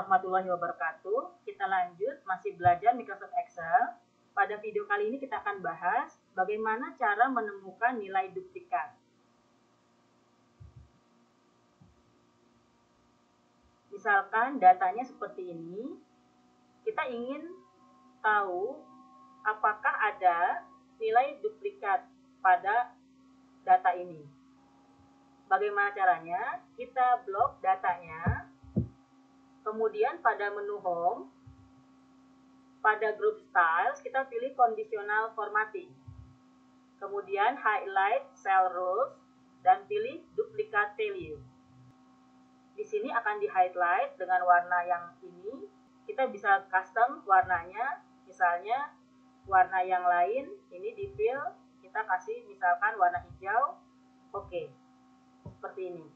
warahmatullahi wabarakatuh. Kita lanjut masih belajar Microsoft Excel. Pada video kali ini kita akan bahas bagaimana cara menemukan nilai duplikat. Misalkan datanya seperti ini. Kita ingin tahu apakah ada nilai duplikat pada data ini. Bagaimana caranya? Kita blok datanya. Kemudian pada menu Home, pada Group Styles, kita pilih Conditional Formatting. Kemudian highlight Cell Rules dan pilih Duplicate Value. Di sini akan di-highlight dengan warna yang ini. Kita bisa custom warnanya, misalnya warna yang lain, ini di-fill, kita kasih misalkan warna hijau. Oke, seperti ini.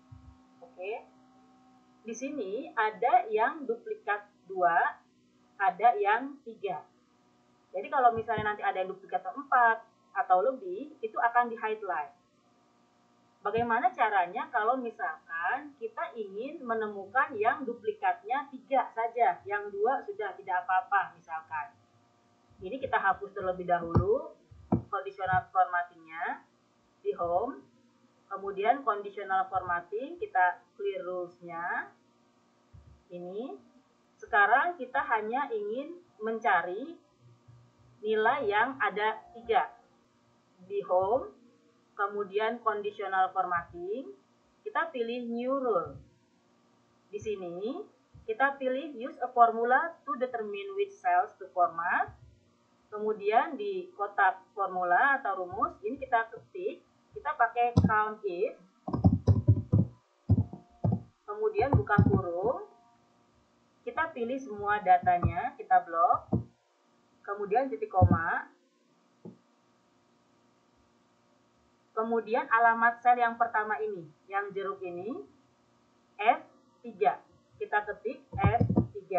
Oke. Di sini ada yang duplikat 2, ada yang 3. Jadi kalau misalnya nanti ada yang duplikat 4 atau lebih, itu akan di-highlight. Bagaimana caranya kalau misalkan kita ingin menemukan yang duplikatnya 3 saja, yang 2 sudah tidak apa-apa misalkan. Ini kita hapus terlebih dahulu, conditional formattingnya di Home. Kemudian conditional formatting, kita clear rules-nya. Ini. Sekarang kita hanya ingin mencari nilai yang ada 3. Di Home, kemudian conditional formatting, kita pilih new rule. Di sini, kita pilih use a formula to determine which cells to format. Kemudian di kotak formula atau rumus, ini kita ketik. Kita pakai count if, kemudian buka kurung, kita pilih semua datanya, kita blok, kemudian titik koma, kemudian alamat sel yang pertama ini, yang jeruk ini, F3, kita ketik F3,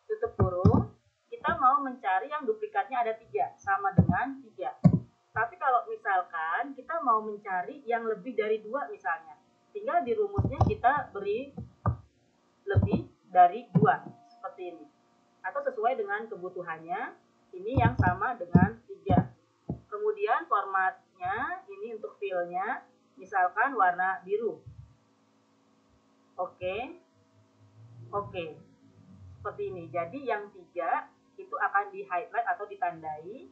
tutup kurung, kita mau mencari yang duplikatnya ada 3, sama dengan 3. Tapi kalau misalkan kita mau mencari yang lebih dari 2 misalnya, tinggal di rumusnya kita beri lebih dari 2, seperti ini. Atau sesuai dengan kebutuhannya, ini yang sama dengan 3. Kemudian formatnya, ini untuk fill-nya, misalkan warna biru. Oke. Oke. Seperti ini. Jadi yang 3 itu akan di-highlight atau ditandai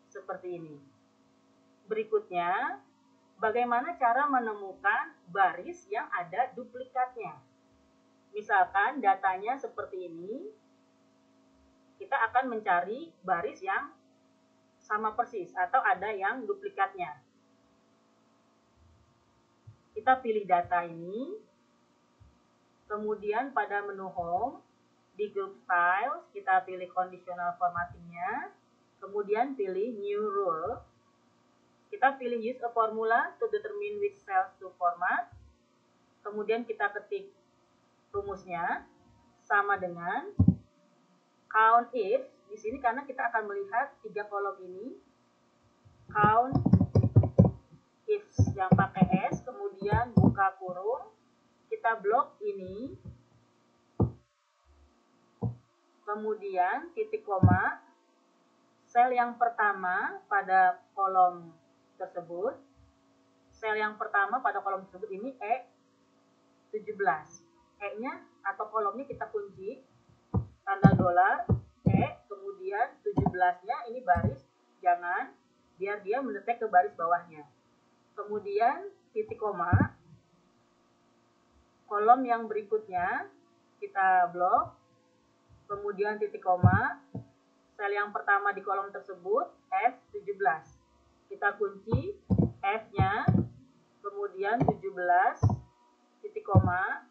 seperti ini. Berikutnya, bagaimana cara menemukan baris yang ada duplikatnya. Misalkan datanya seperti ini, kita akan mencari baris yang sama persis atau ada yang duplikatnya. Kita pilih data ini, kemudian pada menu Home, di Group Styles, kita pilih Conditional Formatting-nya, kemudian pilih New Rule. Kita pilih use a formula to determine which cells to format. Kemudian kita ketik rumusnya sama dengan count if. Di sini karena kita akan melihat 3 kolom ini. Count if yang pakai S, kemudian buka kurung. Kita blok ini. Kemudian titik koma. Sel yang pertama pada kolom tersebut, sel yang pertama pada kolom tersebut ini E17. E-nya atau kolomnya kita kunci, tanda dolar, E, kemudian 17-nya ini baris, jangan, biar dia mendetek ke baris bawahnya. Kemudian titik koma, kolom yang berikutnya kita blok, kemudian titik koma, sel yang pertama di kolom tersebut, F17. Kita kunci F-nya, kemudian 17, titik koma,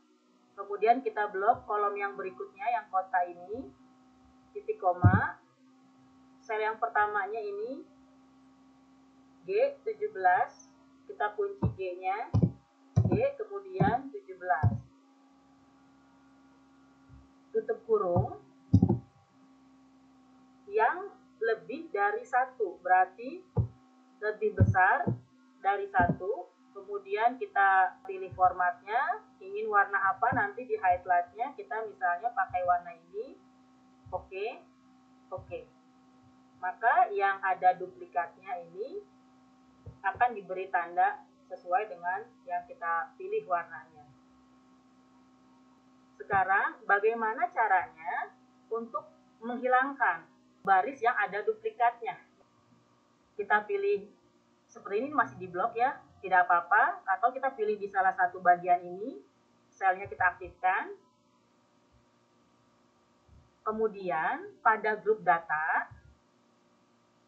kemudian kita blok kolom yang berikutnya, yang kotak ini, titik koma, sel yang pertamanya ini, G17, kita kunci G-nya, G, kemudian 17. Tutup kurung, yang lebih dari 1, berarti lebih besar dari 1, kemudian kita pilih formatnya, ingin warna apa nanti di highlightnya, kita misalnya pakai warna ini, oke, oke. Maka yang ada duplikatnya ini akan diberi tanda sesuai dengan yang kita pilih warnanya. Sekarang bagaimana caranya untuk menghilangkan baris yang ada duplikatnya? Kita pilih seperti ini, masih di blok ya, tidak apa-apa, atau kita pilih di salah satu bagian ini, selnya kita aktifkan. Kemudian pada grup data,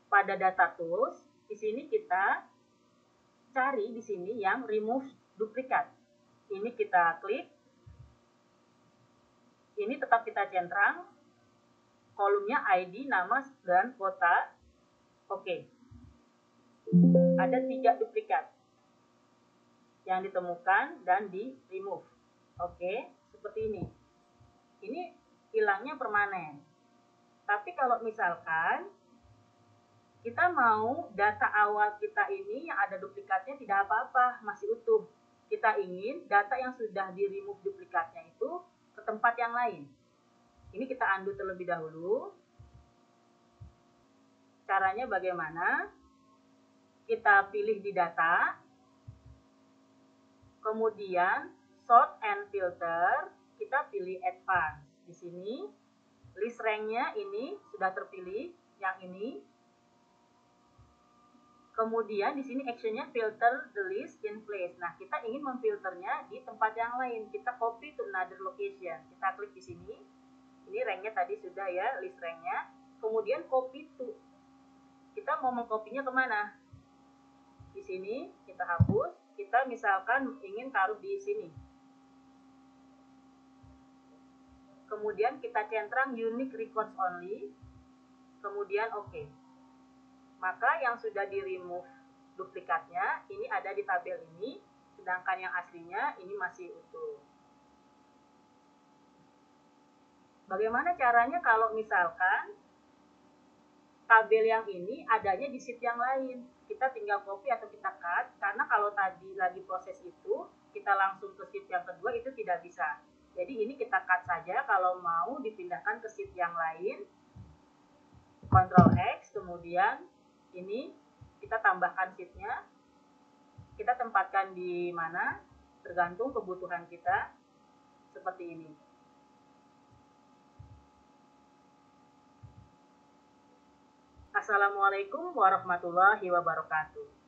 pada data tools, di sini kita cari di sini yang remove duplikat. Ini kita klik. Ini tetap kita centang. Kolomnya ID, nama, dan kota. Oke. Ada 3 duplikat yang ditemukan dan di remove. Oke, seperti ini. Ini hilangnya permanen. Tapi kalau misalkan kita mau data awal kita ini yang ada duplikatnya tidak apa-apa, masih utuh. Kita ingin data yang sudah di remove duplikatnya itu ke tempat yang lain. Ini kita undo terlebih dahulu. Caranya bagaimana? Kita pilih di data, kemudian sort and filter, kita pilih advance. Di sini list rank-nya ini sudah terpilih, yang ini. Kemudian di sini action-nya filter the list in place. Nah, kita ingin memfilternya di tempat yang lain. Kita copy to another location. Kita klik di sini. Ini rank-nya tadi sudah ya, list rank-nya. Kemudian copy to. Kita mau mengkopinya kemana? Di sini kita hapus, kita misalkan ingin taruh di sini. Kemudian kita centang unique records only, kemudian oke. Maka yang sudah di remove duplikatnya ini ada di tabel ini, sedangkan yang aslinya ini masih utuh. Bagaimana caranya kalau misalkan tabel yang ini adanya di sheet yang lain? Kita tinggal copy atau kita cut, karena kalau tadi lagi proses itu, kita langsung ke sheet yang kedua itu tidak bisa. Jadi ini kita cut saja kalau mau dipindahkan ke sheet yang lain. Ctrl X, kemudian ini kita tambahkan sheetnya. Kita tempatkan di mana, tergantung kebutuhan kita, seperti ini. Assalamualaikum warahmatullahi wabarakatuh.